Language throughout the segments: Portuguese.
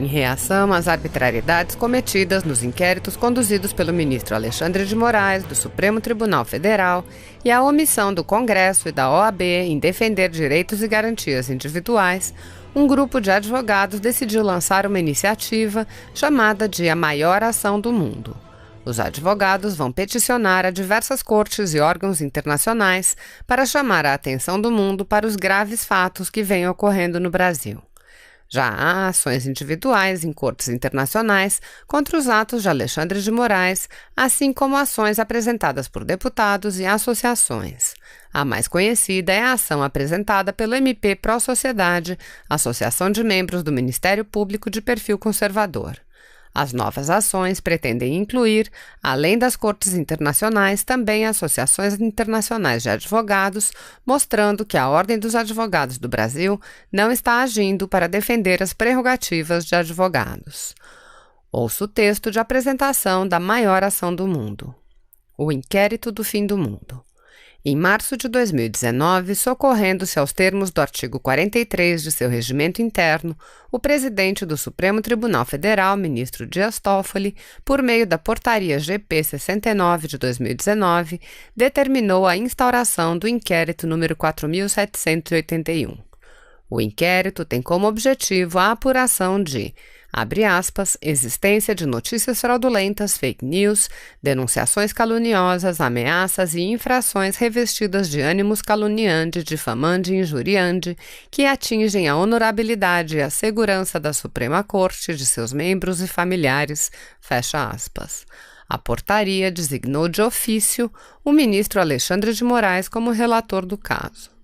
em reação às arbitrariedades cometidas nos inquéritos conduzidos pelo ministro Alexandre de Moraes, do Supremo Tribunal Federal, e à omissão do Congresso e da OAB em defender direitos e garantias individuais, um grupo de advogados decidiu lançar uma iniciativa chamada de A Maior Ação do Mundo. Os advogados vão peticionar a diversas cortes e órgãos internacionais para chamar a atenção do mundo para os graves fatos que vêm ocorrendo no Brasil. Já há ações individuais em cortes internacionais contra os atos de Alexandre de Moraes, assim como ações apresentadas por deputados e associações. A mais conhecida é a ação apresentada pelo MP Pró Sociedade, Associação de Membros do Ministério Público de Perfil Conservador. As novas ações pretendem incluir, além das cortes internacionais, também associações internacionais de advogados, mostrando que a Ordem dos Advogados do Brasil não está agindo para defender as prerrogativas de advogados. Ouça o texto de apresentação da maior ação do mundo. O inquérito do fim do mundo. Em março de 2019, socorrendo-se aos termos do artigo 43 de seu regimento interno, o presidente do Supremo Tribunal Federal, ministro Dias Toffoli, por meio da Portaria GP 69 de 2019, determinou a instauração do inquérito número 4.781. O inquérito tem como objetivo a apuração de, abre aspas, existência de notícias fraudulentas, fake news, denunciações caluniosas, ameaças e infrações revestidas de ânimos caluniante, difamante e injuriante, que atingem a honorabilidade e a segurança da Suprema Corte, de seus membros e familiares, fecha aspas. A portaria designou de ofício o ministro Alexandre de Moraes como relator do caso.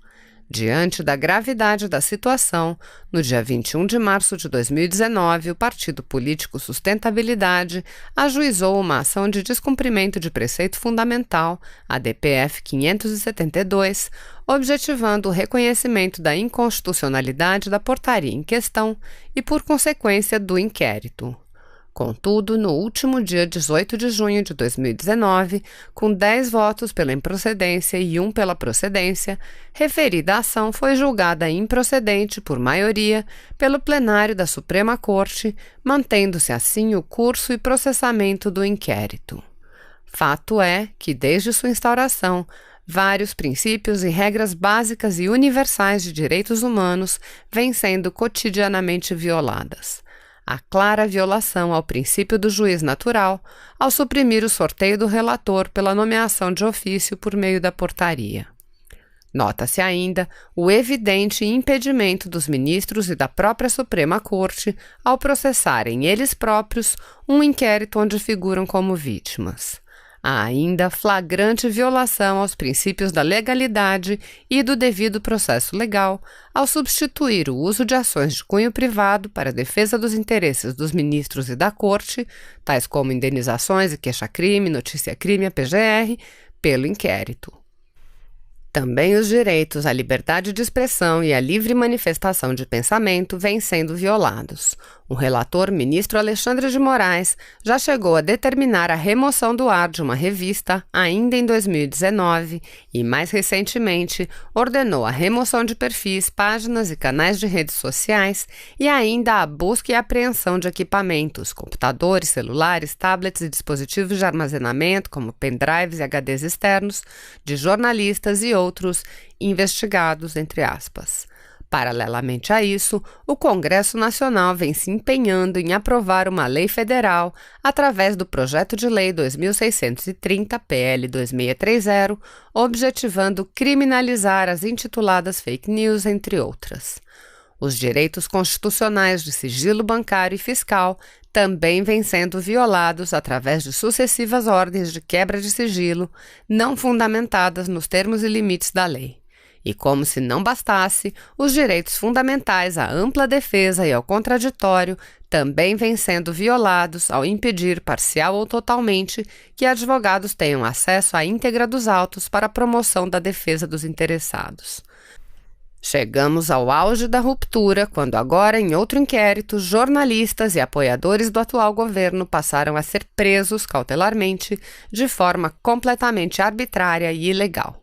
Diante da gravidade da situação, no dia 21 de março de 2019, o partido político Sustentabilidade ajuizou uma ação de descumprimento de preceito fundamental, a DPF 572, objetivando o reconhecimento da inconstitucionalidade da portaria em questão e, por consequência, do inquérito. Contudo, no último dia 18 de junho de 2019, com 10 votos pela improcedência e 1 pela procedência, referida ação foi julgada improcedente por maioria pelo plenário da Suprema Corte, mantendo-se assim o curso e processamento do inquérito. Fato é que, desde sua instauração, vários princípios e regras básicas e universais de direitos humanos vêm sendo cotidianamente violadas. A clara violação ao princípio do juiz natural, ao suprimir o sorteio do relator pela nomeação de ofício por meio da portaria. Nota-se ainda o evidente impedimento dos ministros e da própria Suprema Corte ao processarem eles próprios um inquérito onde figuram como vítimas. Há ainda flagrante violação aos princípios da legalidade e do devido processo legal, ao substituir o uso de ações de cunho privado para a defesa dos interesses dos ministros e da Corte, tais como indenizações e queixa-crime, notícia-crime e a PGR, pelo inquérito. Também os direitos à liberdade de expressão e à livre manifestação de pensamento vêm sendo violados. O relator, ministro Alexandre de Moraes, já chegou a determinar a remoção do ar de uma revista, ainda em 2019, e, mais recentemente, ordenou a remoção de perfis, páginas e canais de redes sociais e ainda a busca e apreensão de equipamentos, computadores, celulares, tablets e dispositivos de armazenamento, como pendrives e HDs externos, de jornalistas e outros investigados, entre aspas. Paralelamente a isso, o Congresso Nacional vem se empenhando em aprovar uma lei federal através do Projeto de Lei 2630, PL 2630, objetivando criminalizar as intituladas fake news, entre outras. Os direitos constitucionais de sigilo bancário e fiscal também vêm sendo violados através de sucessivas ordens de quebra de sigilo, não fundamentadas nos termos e limites da lei. E como se não bastasse, os direitos fundamentais à ampla defesa e ao contraditório também vêm sendo violados ao impedir parcial ou totalmente que advogados tenham acesso à íntegra dos autos para a promoção da defesa dos interessados. Chegamos ao auge da ruptura quando agora, em outro inquérito, jornalistas e apoiadores do atual governo passaram a ser presos cautelarmente de forma completamente arbitrária e ilegal.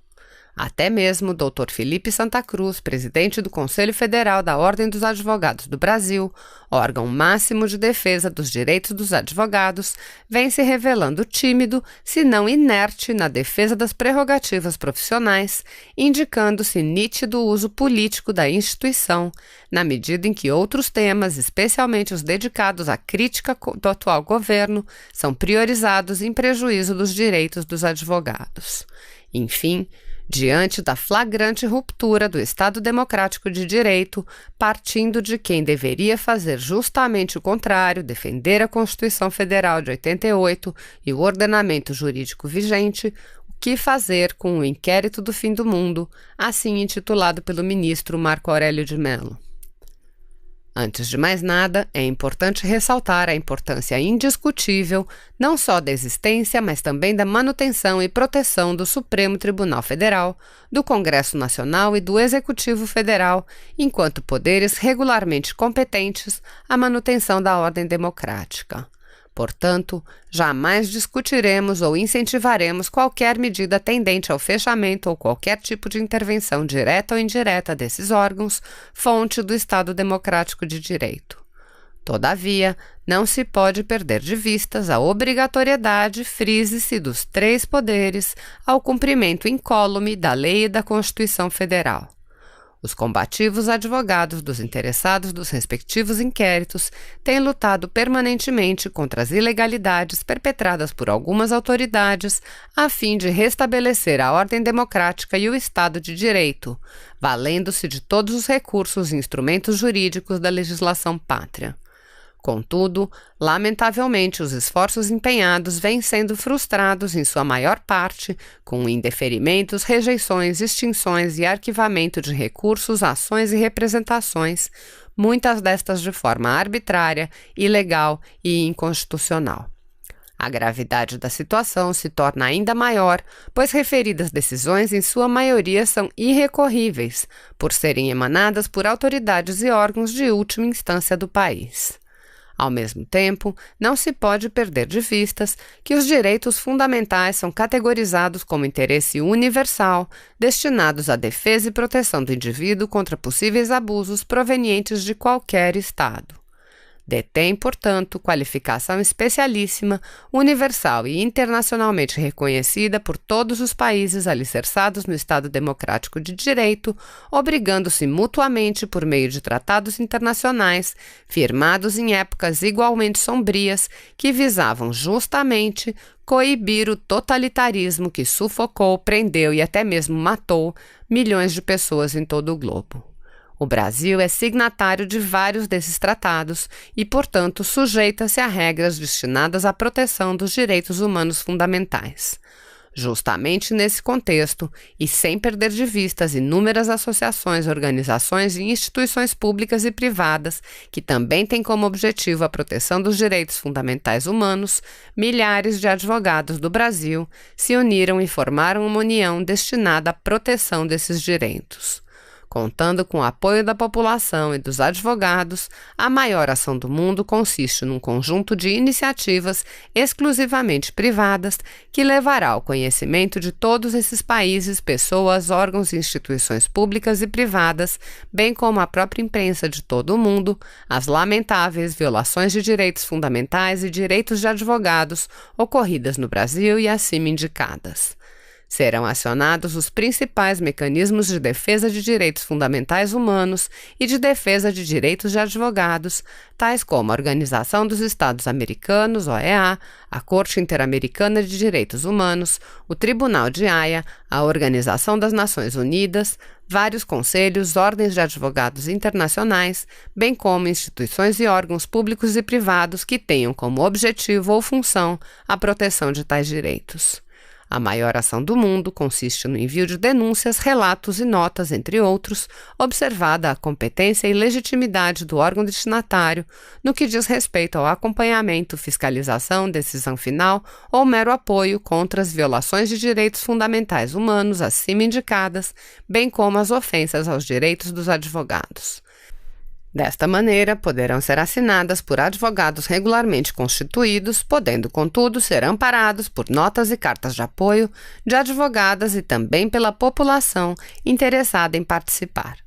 Até mesmo o Dr. Felipe Santa Cruz, presidente do Conselho Federal da Ordem dos Advogados do Brasil, órgão máximo de defesa dos direitos dos advogados, vem se revelando tímido, se não inerte, na defesa das prerrogativas profissionais, indicando-se nítido uso político da instituição, na medida em que outros temas, especialmente os dedicados à crítica do atual governo, são priorizados em prejuízo dos direitos dos advogados. Enfim, diante da flagrante ruptura do Estado Democrático de Direito, partindo de quem deveria fazer justamente o contrário, defender a Constituição Federal de 88 e o ordenamento jurídico vigente, o que fazer com o inquérito do fim do mundo, assim intitulado pelo ministro Marco Aurélio de Mello? Antes de mais nada, é importante ressaltar a importância indiscutível não só da existência, mas também da manutenção e proteção do Supremo Tribunal Federal, do Congresso Nacional e do Executivo Federal, enquanto poderes regularmente competentes à manutenção da ordem democrática. Portanto, jamais discutiremos ou incentivaremos qualquer medida tendente ao fechamento ou qualquer tipo de intervenção direta ou indireta desses órgãos, fonte do Estado Democrático de Direito. Todavia, não se pode perder de vistas a obrigatoriedade, frise-se, dos três poderes ao cumprimento incólume da lei e da Constituição Federal. Os combativos advogados dos interessados dos respectivos inquéritos têm lutado permanentemente contra as ilegalidades perpetradas por algumas autoridades a fim de restabelecer a ordem democrática e o Estado de Direito, valendo-se de todos os recursos e instrumentos jurídicos da legislação pátria. Contudo, lamentavelmente, os esforços empenhados vêm sendo frustrados em sua maior parte, com indeferimentos, rejeições, extinções e arquivamento de recursos, ações e representações, muitas destas de forma arbitrária, ilegal e inconstitucional. A gravidade da situação se torna ainda maior, pois referidas decisões, em sua maioria, são irrecorríveis, por serem emanadas por autoridades e órgãos de última instância do país. Ao mesmo tempo, não se pode perder de vistas que os direitos fundamentais são categorizados como interesse universal, destinados à defesa e proteção do indivíduo contra possíveis abusos provenientes de qualquer Estado. Detém, portanto, qualificação especialíssima, universal e internacionalmente reconhecida por todos os países alicerçados no Estado Democrático de Direito, obrigando-se mutuamente por meio de tratados internacionais, firmados em épocas igualmente sombrias, que visavam justamente coibir o totalitarismo que sufocou, prendeu e até mesmo matou milhões de pessoas em todo o globo. O Brasil é signatário de vários desses tratados e, portanto, sujeita-se a regras destinadas à proteção dos direitos humanos fundamentais. Justamente nesse contexto, e sem perder de vista as inúmeras associações, organizações e instituições públicas e privadas que também têm como objetivo a proteção dos direitos fundamentais humanos, milhares de advogados do Brasil se uniram e formaram uma união destinada à proteção desses direitos. Contando com o apoio da população e dos advogados, a maior ação do mundo consiste num conjunto de iniciativas exclusivamente privadas que levará ao conhecimento de todos esses países, pessoas, órgãos e instituições públicas e privadas, bem como a própria imprensa de todo o mundo, as lamentáveis violações de direitos fundamentais e direitos de advogados ocorridas no Brasil e acima indicadas. Serão acionados os principais mecanismos de defesa de direitos fundamentais humanos e de defesa de direitos de advogados, tais como a Organização dos Estados Americanos, OEA, a Corte Interamericana de Direitos Humanos, o Tribunal de Haia, a Organização das Nações Unidas, vários conselhos, ordens de advogados internacionais, bem como instituições e órgãos públicos e privados que tenham como objetivo ou função a proteção de tais direitos. A maior ação do mundo consiste no envio de denúncias, relatos e notas, entre outros, observada a competência e legitimidade do órgão destinatário no que diz respeito ao acompanhamento, fiscalização, decisão final ou mero apoio contra as violações de direitos fundamentais humanos acima indicadas, bem como as ofensas aos direitos dos advogados. Desta maneira, poderão ser assinadas por advogados regularmente constituídos, podendo, contudo, ser amparados por notas e cartas de apoio de advogadas e também pela população interessada em participar.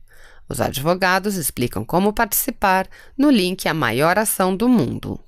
Os advogados explicam como participar no link A Maior Ação do Mundo.